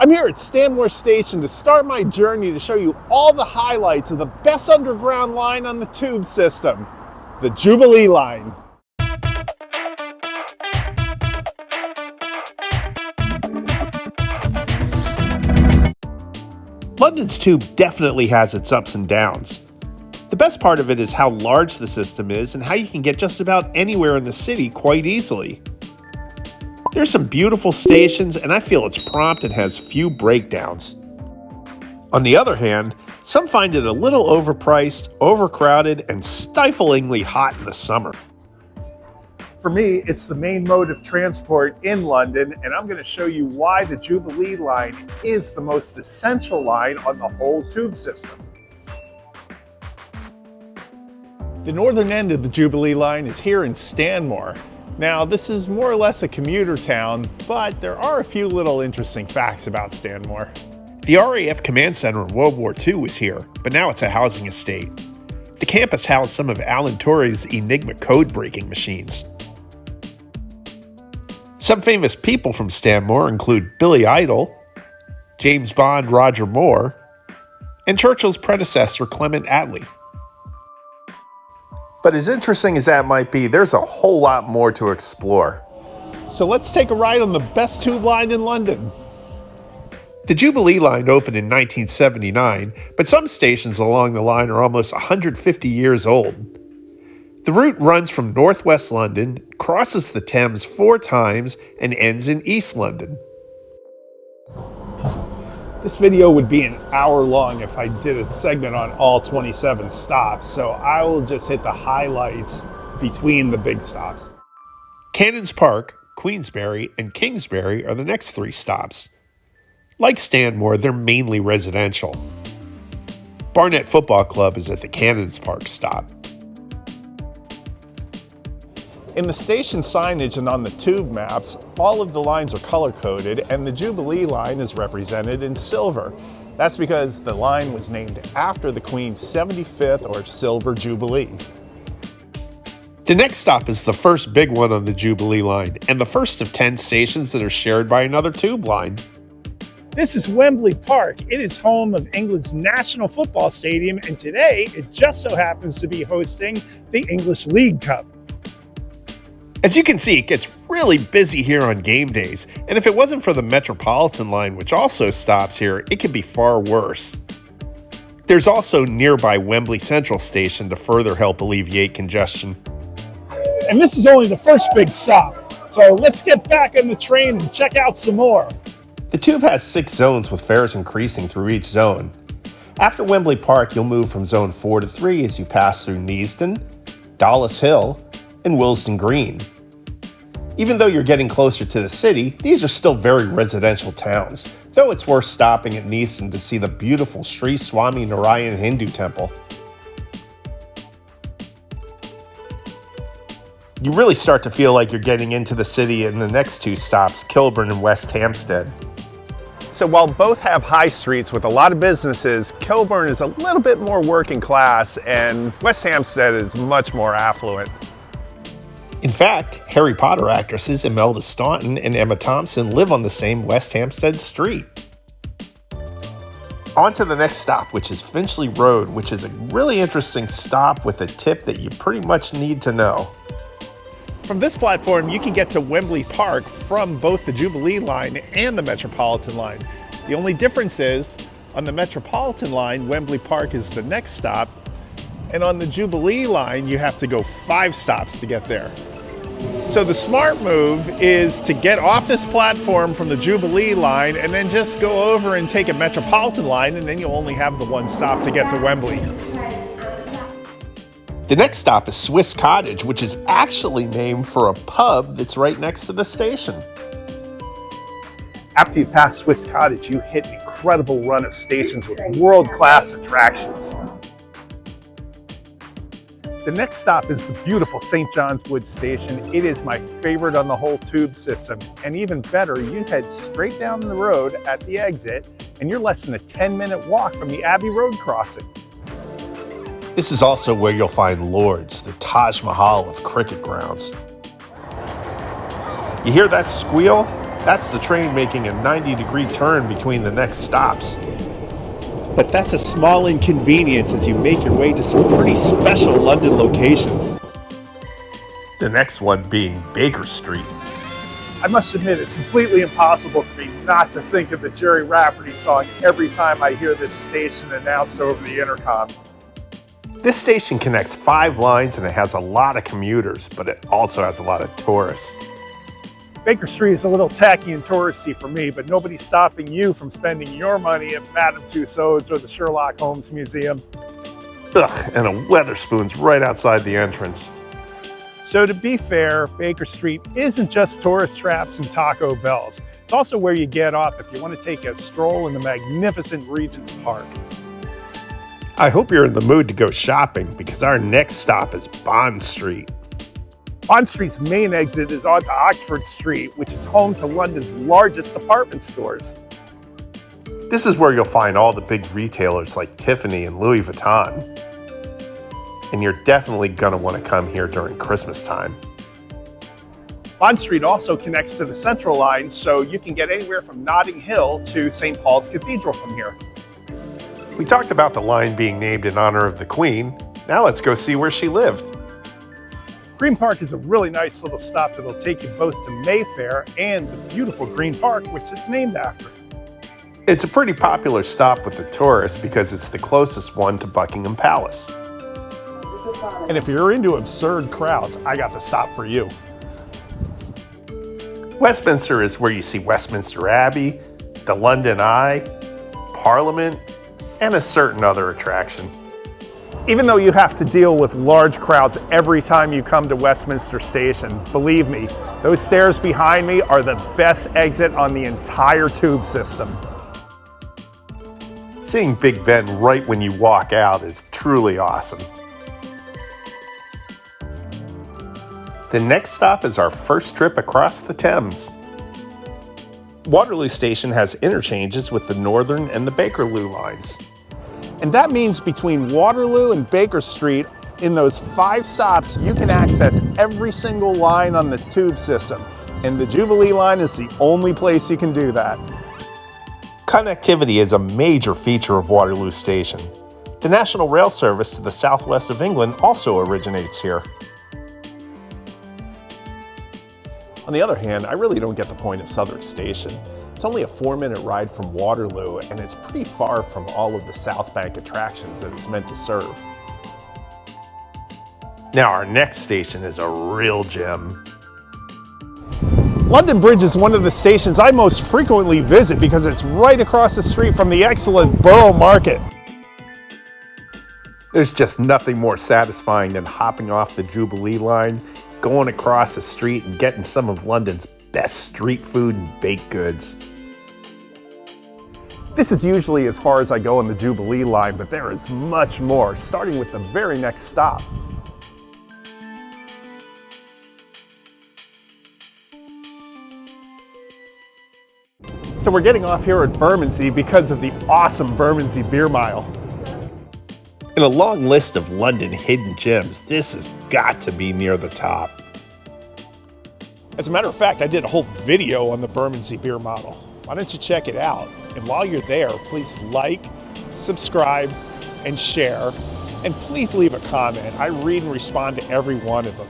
I'm here at Stanmore Station to start my journey to show you all the highlights of the best underground line on the tube system, the Jubilee Line. London's tube definitely has its ups and downs. The best part of it is how large the system is and how you can get just about anywhere in the city quite easily. There's some beautiful stations, and I feel it's prompt and has few breakdowns. On the other hand, some find it a little overpriced, overcrowded, and stiflingly hot in the summer. For me, it's the main mode of transport in London, and I'm going to show you why the Jubilee Line is the most essential line on the whole tube system. The northern end of the Jubilee Line is here in Stanmore. Now, this is more or less a commuter town, but there are a few little interesting facts about Stanmore. The RAF Command Center in World War II was here, but now it's a housing estate. The campus housed some of Alan Turey's Enigma code-breaking machines. Some famous people from Stanmore include Billy Idol, James Bond Roger Moore, and Churchill's predecessor Clement Attlee. But as interesting as that might be, there's a whole lot more to explore. So let's take a ride on the best tube line in London. The Jubilee Line opened in 1979, but some stations along the line are almost 150 years old. The route runs from northwest London, crosses the Thames 4 times, and ends in East London. This video would be an hour long if I did a segment on all 27 stops, so I will just hit the highlights between the big stops. Cannons Park, Queensberry, and Kingsbury are the next 3 stops. Like Stanmore, they're mainly residential. Barnet Football Club is at the Cannons Park stop. In the station signage and on the tube maps, all of the lines are color-coded, and the Jubilee Line is represented in silver. That's because the line was named after the Queen's 75th or Silver Jubilee. The next stop is the first big one on the Jubilee Line, and the first of 10 stations that are shared by another tube line. This is Wembley Park. It is home of England's national football stadium, and today it just so happens to be hosting the English League Cup. As you can see, it gets really busy here on game days, and if it wasn't for the Metropolitan Line, which also stops here, it could be far worse. There's also nearby Wembley Central Station to further help alleviate congestion. And this is only the first big stop, so let's get back on the train and check out some more. The tube has 6 zones with fares increasing through each zone. After Wembley Park, you'll move from zone 4 to 3 as you pass through Neasden, Dollis Hill, and Willesden Green. Even though you're getting closer to the city, these are still very residential towns, though it's worth stopping at Neasden to see the beautiful Sri Swami Narayan Hindu temple. You really start to feel like you're getting into the city in the next 2 stops, Kilburn and West Hampstead. So while both have high streets with a lot of businesses, Kilburn is a little bit more working class and West Hampstead is much more affluent. In fact, Harry Potter actresses Imelda Staunton and Emma Thompson live on the same West Hampstead street. On to the next stop, which is Finchley Road, which is a really interesting stop with a tip that you pretty much need to know. From this platform, you can get to Wembley Park from both the Jubilee Line and the Metropolitan Line. The only difference is, on the Metropolitan Line, Wembley Park is the next stop, and on the Jubilee Line, you have to go 5 stops to get there. So the smart move is to get off this platform from the Jubilee Line and then just go over and take a Metropolitan Line, and then you'll only have the 1 stop to get to Wembley. The next stop is Swiss Cottage, which is actually named for a pub that's right next to the station. After you pass Swiss Cottage, you hit an incredible run of stations with world-class attractions. The next stop is the beautiful St. John's Wood Station. It is my favorite on the whole tube system. And even better, you head straight down the road at the exit, and you're less than a 10-minute walk from the Abbey Road crossing. This is also where you'll find Lord's, the Taj Mahal of cricket grounds. You hear that squeal? That's the train making a 90-degree turn between the next stops. But that's a small inconvenience as you make your way to some pretty special London locations. The next one being Baker Street. I must admit, it's completely impossible for me not to think of the Jerry Rafferty song every time I hear this station announced over the intercom. This station connects 5 lines and it has a lot of commuters, but it also has a lot of tourists. Baker Street is a little tacky and touristy for me, but nobody's stopping you from spending your money at Madame Tussauds or the Sherlock Holmes Museum. Ugh, and a Weatherspoon's right outside the entrance. So to be fair, Baker Street isn't just tourist traps and Taco Bells. It's also where you get off if you want to take a stroll in the magnificent Regent's Park. I hope you're in the mood to go shopping because our next stop is Bond Street. Bond Street's main exit is onto Oxford Street, which is home to London's largest department stores. This is where you'll find all the big retailers like Tiffany and Louis Vuitton. And you're definitely going to want to come here during Christmas time. Bond Street also connects to the Central Line, so you can get anywhere from Notting Hill to St. Paul's Cathedral from here. We talked about the line being named in honor of the Queen. Now let's go see where she lived. Green Park is a really nice little stop that'll take you both to Mayfair and the beautiful Green Park, which it's named after. It's a pretty popular stop with the tourists because it's the closest one to Buckingham Palace. And if you're into absurd crowds, I got the stop for you. Westminster is where you see Westminster Abbey, the London Eye, Parliament, and a certain other attraction. Even though you have to deal with large crowds every time you come to Westminster Station, believe me, those stairs behind me are the best exit on the entire tube system. Seeing Big Ben right when you walk out is truly awesome. The next stop is our first trip across the Thames. Waterloo Station has interchanges with the Northern and the Bakerloo lines. And that means between Waterloo and Baker Street, in those 5 stops, you can access every single line on the tube system. And the Jubilee Line is the only place you can do that. Connectivity is a major feature of Waterloo Station. The National Rail Service to the southwest of England also originates here. On the other hand, I really don't get the point of Southwark Station. It's only a 4-minute ride from Waterloo, and it's pretty far from all of the South Bank attractions that it's meant to serve. Now our next station is a real gem. London Bridge is one of the stations I most frequently visit because it's right across the street from the excellent Borough Market. There's just nothing more satisfying than hopping off the Jubilee Line, going across the street and getting some of London's best street food and baked goods. This is usually as far as I go on the Jubilee Line, but there is much more, starting with the very next stop. So we're getting off here at Bermondsey because of the awesome Bermondsey Beer Mile. In a long list of London hidden gems, this has got to be near the top. As a matter of fact, I did a whole video on the Bermondsey Beer Model. Why don't you check it out? And while you're there, please like, subscribe, and share. And please leave a comment. I read and respond to every one of them.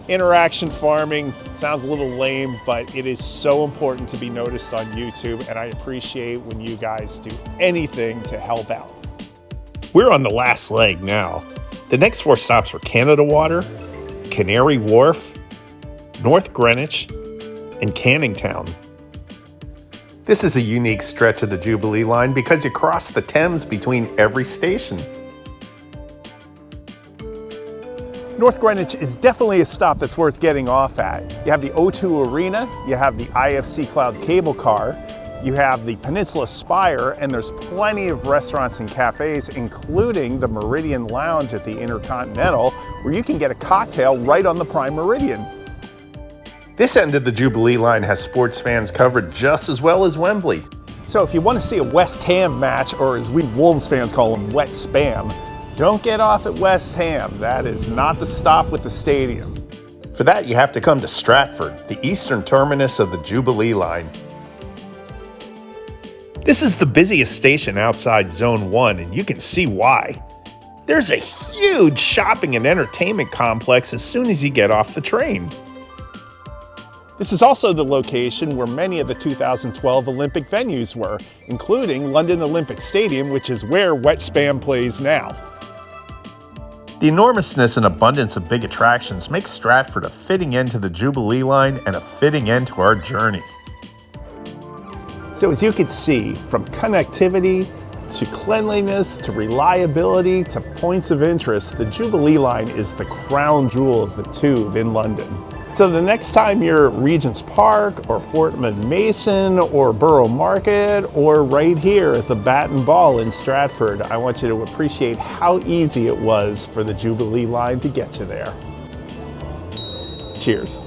Interaction farming sounds a little lame, but it is so important to be noticed on YouTube, and I appreciate when you guys do anything to help out. We're on the last leg now. The next 4 stops were Canada Water, Canary Wharf, North Greenwich, and Canning Town. This is a unique stretch of the Jubilee Line because you cross the Thames between every station. North Greenwich is definitely a stop that's worth getting off at. You have the O2 Arena, you have the IFC Cloud cable car, you have the Peninsula Spire, and there's plenty of restaurants and cafes, including the Meridian Lounge at the Intercontinental, where you can get a cocktail right on the Prime Meridian. This end of the Jubilee Line has sports fans covered just as well as Wembley. So if you want to see a West Ham match, or as we Wolves fans call them, wet spam, don't get off at West Ham. That is not the stop with the stadium. For that, you have to come to Stratford, the eastern terminus of the Jubilee Line. This is the busiest station outside Zone 1, and you can see why. There's a huge shopping and entertainment complex as soon as you get off the train. This is also the location where many of the 2012 Olympic venues were, including London Olympic Stadium, which is where Wet Spam plays now. The enormousness and abundance of big attractions makes Stratford a fitting end to the Jubilee Line and a fitting end to our journey. So as you can see, from connectivity to cleanliness to reliability to points of interest, the Jubilee Line is the crown jewel of the tube in London. So the next time you're at Regent's Park or Fortman Mason or Borough Market or right here at the Bat and Ball in Stratford, I want you to appreciate how easy it was for the Jubilee Line to get you there. Cheers.